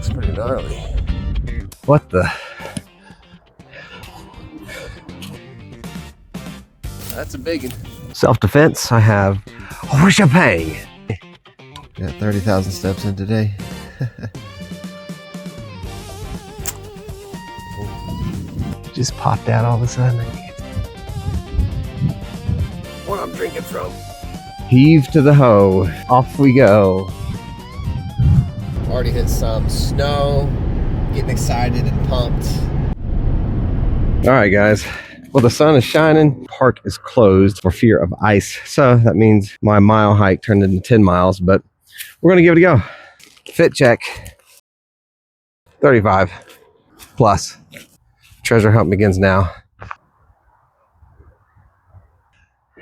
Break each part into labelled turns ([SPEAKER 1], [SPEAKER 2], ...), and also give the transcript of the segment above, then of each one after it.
[SPEAKER 1] looks pretty gnarly. What the? That's a big one. Self-defense, I have shebang. Got 30,000 steps in today. Just popped out all of a sudden. What I'm drinking from. Heave to the hoe. Off we go. Already hit some snow. Getting excited and pumped. All right, guys. Well, the sun is shining. Park is closed for fear of ice. So that means my mile hike turned into 10 miles, but we're going to give it a go. Fit check. 35 plus. Treasure hunt begins now.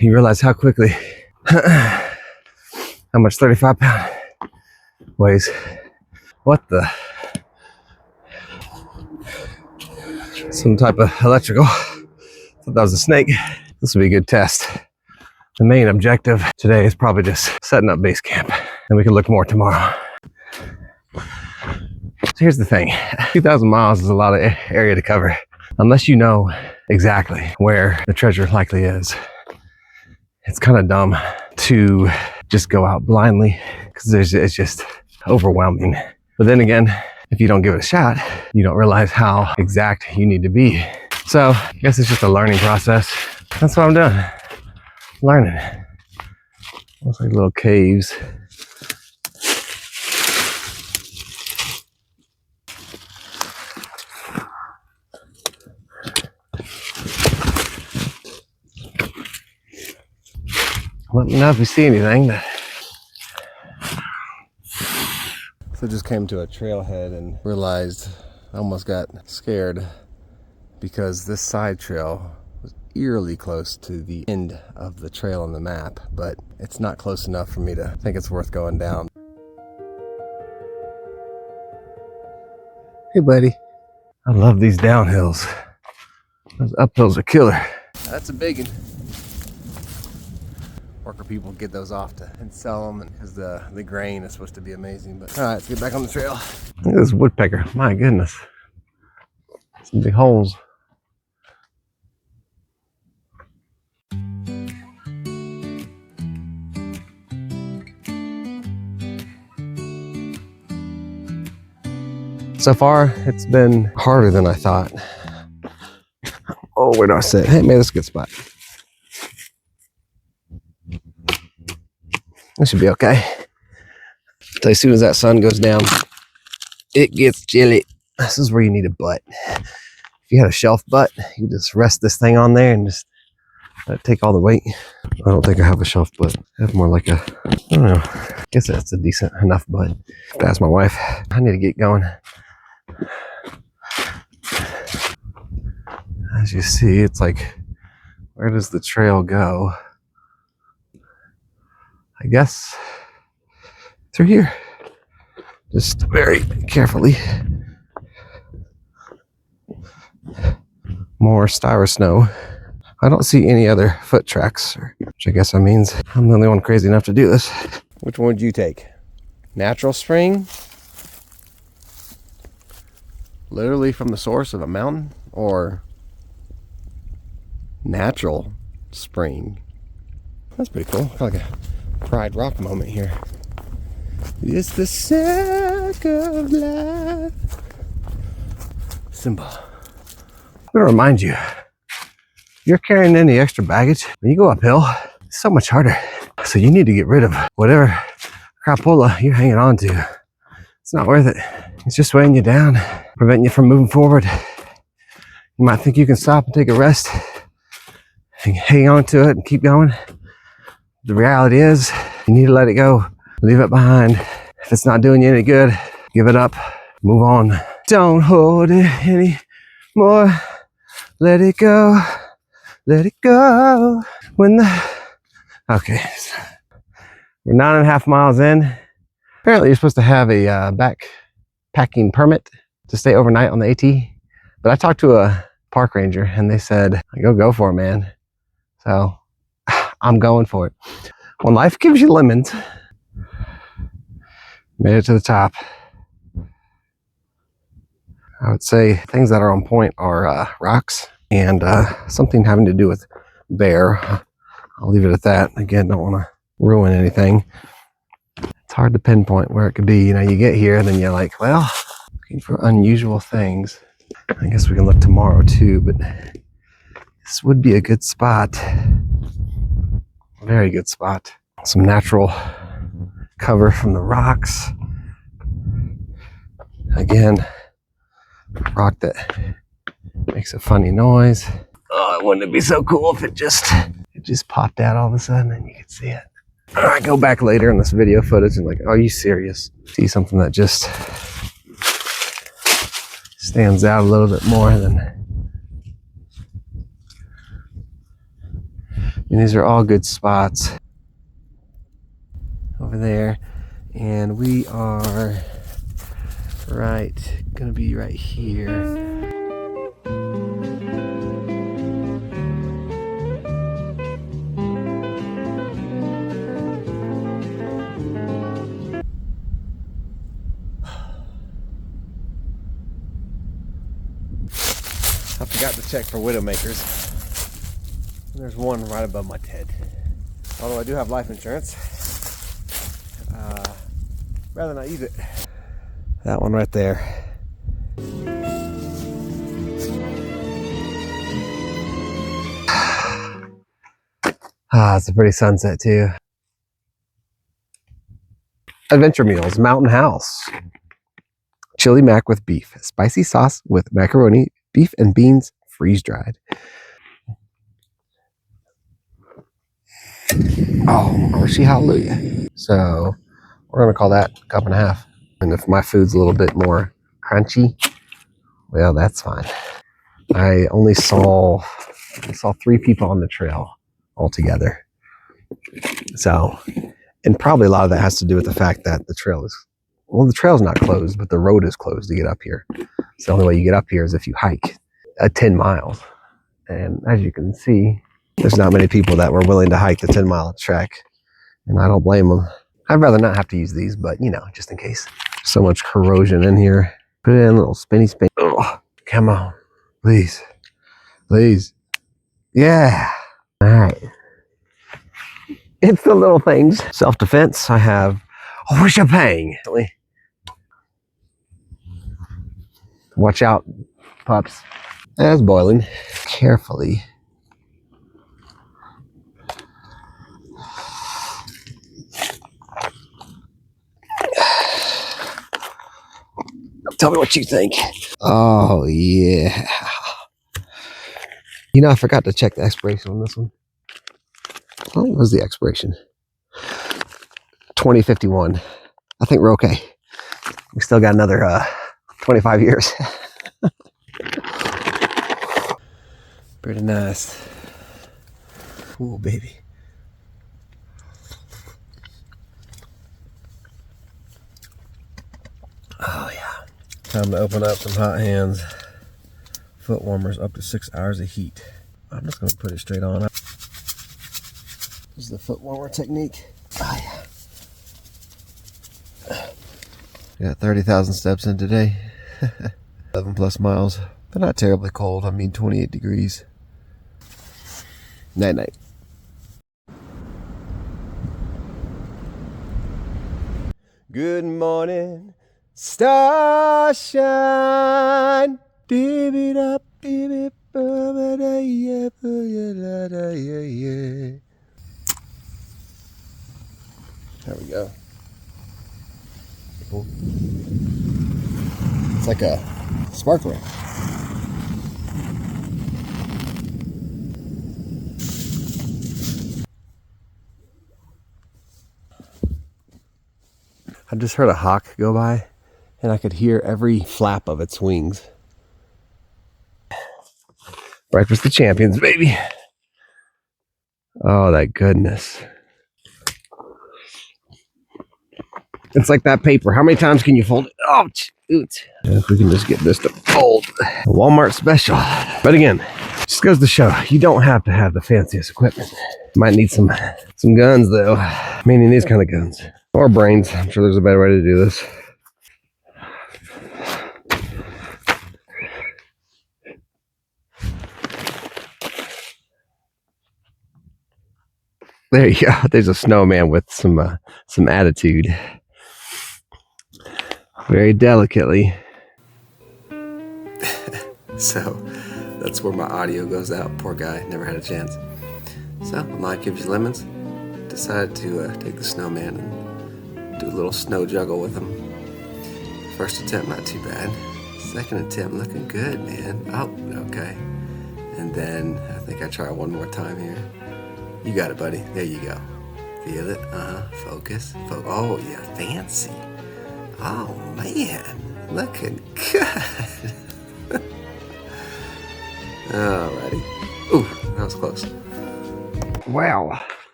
[SPEAKER 1] You realize how quickly, how much 35-pound weighs. What the? Some type of electrical. Thought that was a snake. This will be a good test. The main objective today is probably just setting up base camp, and we can look more tomorrow. So here's the thing. 2,000 miles is a lot of area to cover. Unless you know exactly where the treasure likely is, it's kind of dumb to just go out blindly because it's just overwhelming. But then again, if you don't give it a shot, you don't realize how exact you need to be. So I guess it's just a learning process. That's what I'm doing. Learning. Looks like little caves. Let me know if you see anything. So just came to a trailhead and realized I almost got scared because this side trail was eerily close to the end of the trail on the map, but it's not close enough for me to think it's worth going down. Hey buddy. I love these downhills. Those uphills are killer. That's a big one. Worker people get those off and sell them because the grain is supposed to be amazing. But all right, let's get back on the trail. Look at this woodpecker. My goodness. Some big holes. So far, it's been harder than I thought. Oh, where do I sit? Hey, maybe that's a good spot. That should be okay. So as soon as that sun goes down, it gets chilly. This is where you need a butt. If you had a shelf butt, you just rest this thing on there and just let it take all the weight. I don't think I have a shelf butt. I have more like a, I don't know. I guess that's a decent enough butt. Ask my wife. I need to get going. As you see, it's like, where does the trail go? I guess through here. Just very carefully. More styro snow. I don't see any other foot tracks, which I guess that means I'm the only one crazy enough to do this. Which one would you take? Natural spring? Literally from the source of a mountain? Or natural spring? That's pretty cool. Kind of like a Pride Rock moment here. It's the sack of life. Symbol. I'm gonna remind you, if you're carrying any extra baggage, when you go uphill, it's so much harder. So you need to get rid of whatever crapola you're hanging on to. It's not worth it. It's just weighing you down, preventing you from moving forward. You might think you can stop and take a rest, and hang on to it and keep going. The reality is, you need to let it go. Leave it behind. If it's not doing you any good, give it up. Move on. Don't hold it anymore. Let it go. Let it go. Okay. We're 9.5 miles in. Apparently you're supposed to have a backpacking permit to stay overnight on the AT. But I talked to a park ranger and they said, go for it, man. So I'm going for it. When life gives you lemons, made it to the top. I would say things that are on point are rocks and something having to do with bear. I'll leave it at that. Again, don't want to ruin anything. It's hard to pinpoint where it could be. You know, you get here and then you're like, well, looking for unusual things. I guess we can look tomorrow too, but this would be a good spot. Very good spot. Some natural cover from the rocks. Again, rock that makes a funny noise. Oh, wouldn't it be so cool if it just popped out all of a sudden and you could see it. I go back later in this video footage and like, are you serious? See something that just stands out a little bit more than. And these are all good spots over there. And we are gonna be right here. I forgot to check for widowmakers. There's one right above my head. Although I do have life insurance, rather not use it. That one right there. It's a pretty sunset too. Adventure Meals, Mountain House. Chili mac with beef, spicy sauce with macaroni, beef and beans, freeze dried. Oh, mercy, hallelujah. So we're gonna call that a cup and a half. And if my food's a little bit more crunchy, well, that's fine. I only saw 3 people on the trail altogether. So, and probably a lot of that has to do with the fact that the trail's not closed, but the road is closed to get up here. So the only way you get up here is if you hike 10 miles. And as you can see, there's not many people that were willing to hike the 10-mile trek. And I don't blame them. I'd rather not have to use these, but you know, just in case. So much corrosion in here. Put it in a little spinny. Oh, come on. Please. Please. Yeah. All right. It's the little things. Self-defense. I have shebang. Watch out, pups. That's boiling. Carefully. Tell me what you think. Oh, yeah. You know, I forgot to check the expiration on this one. What was the expiration? 2051. I think we're okay. We still got another 25 years. Pretty nice. Ooh, baby. Oh, yeah. Time to open up some hot hands. Foot warmers up to 6 hours of heat. I'm just going to put it straight on. This is the foot warmer technique. Oh, yeah. Got 30,000 steps in today. 11 plus miles. But not terribly cold. I mean, 28 degrees. Night night. Good morning, starshine. There we go. Cool. It's like a sparkler. I just heard a hawk go by and I could hear every flap of its wings. Breakfast of champions, baby. Oh, that goodness. It's like that paper. How many times can you fold it? Oh, shoot. If we can just get this to fold. Walmart special. But again, just goes to show, you don't have to have the fanciest equipment. Might need some guns, though. Meaning these kind of guns. Or brains. I'm sure there's a better way to do this. There you go. There's a snowman with some attitude. Very delicately. So that's where my audio goes out. Poor guy, never had a chance. So life gives you lemons. Decided to take the snowman and do a little snow juggle with him. First attempt, not too bad. Second attempt, looking good, man. Oh, okay. And then I think I try one more time here. You got it, buddy. There you go. Feel it. Focus. Oh, yeah, fancy. Oh, man. Looking good. Alrighty. Ooh, that was close. Wow.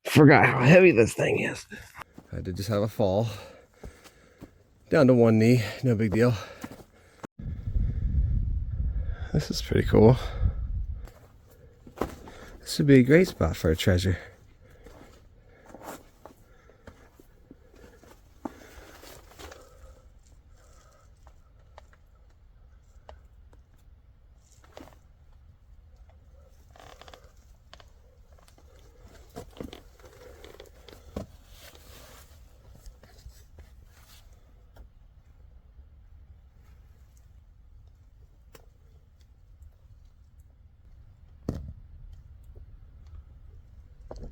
[SPEAKER 1] Forgot how heavy this thing is. I did just have a fall. Down to one knee. No big deal. This is pretty cool. This would be a great spot for a treasure.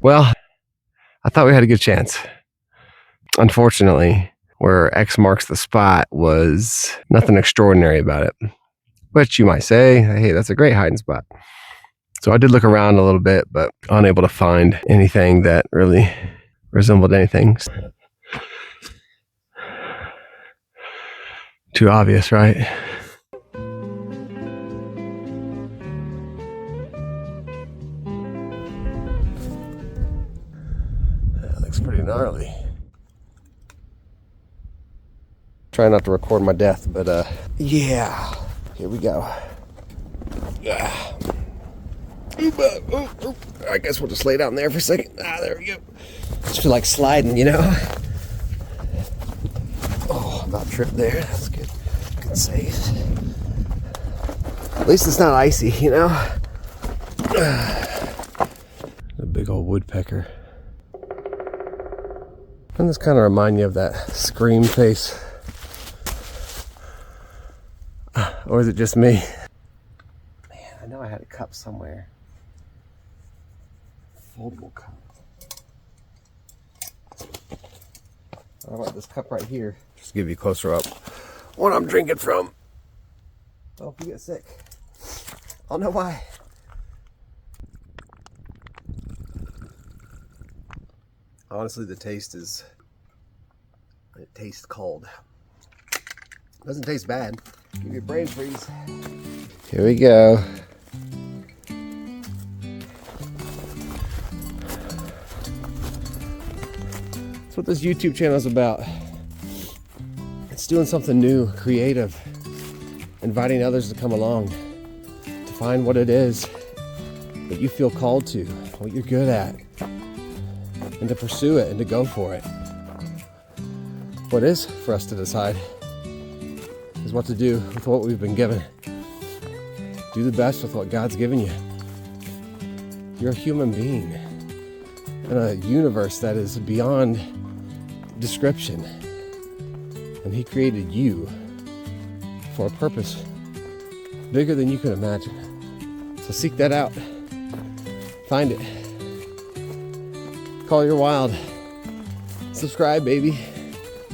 [SPEAKER 1] Well, I thought we had a good chance. Unfortunately, where X marks the spot was nothing extraordinary about it. But you might say, hey, that's a great hiding spot. So I did look around a little bit, but unable to find anything that really resembled anything. Too obvious, right? Pretty gnarly. Try not to record my death, but yeah, here we go. I guess we'll just lay down there for a second. There we go. Just feel like sliding, you know. Oh, about tripped there. That's good. Good save. At least it's not icy, you know. A big old woodpecker. Doesn't this kind of remind you of that scream face? Or is it just me? Man, I know I had a cup somewhere. Foldable cup. How about this cup right here? Just give you a closer up. What I'm drinking from. Oh, if you get sick. I'll know why. Honestly, the taste is, it tastes cold. Doesn't taste bad. Give you a brain freeze. Here we go. That's what this YouTube channel is about. It's doing something new, creative, inviting others to come along, to find what it is that you feel called to, what you're good at, and to pursue it and to go for it. What is for us to decide is what to do with what we've been given. Do the best with what God's given you. You're a human being in a universe that is beyond description. And He created you for a purpose bigger than you can imagine. So seek that out. Find it. Call your wild. Subscribe, baby.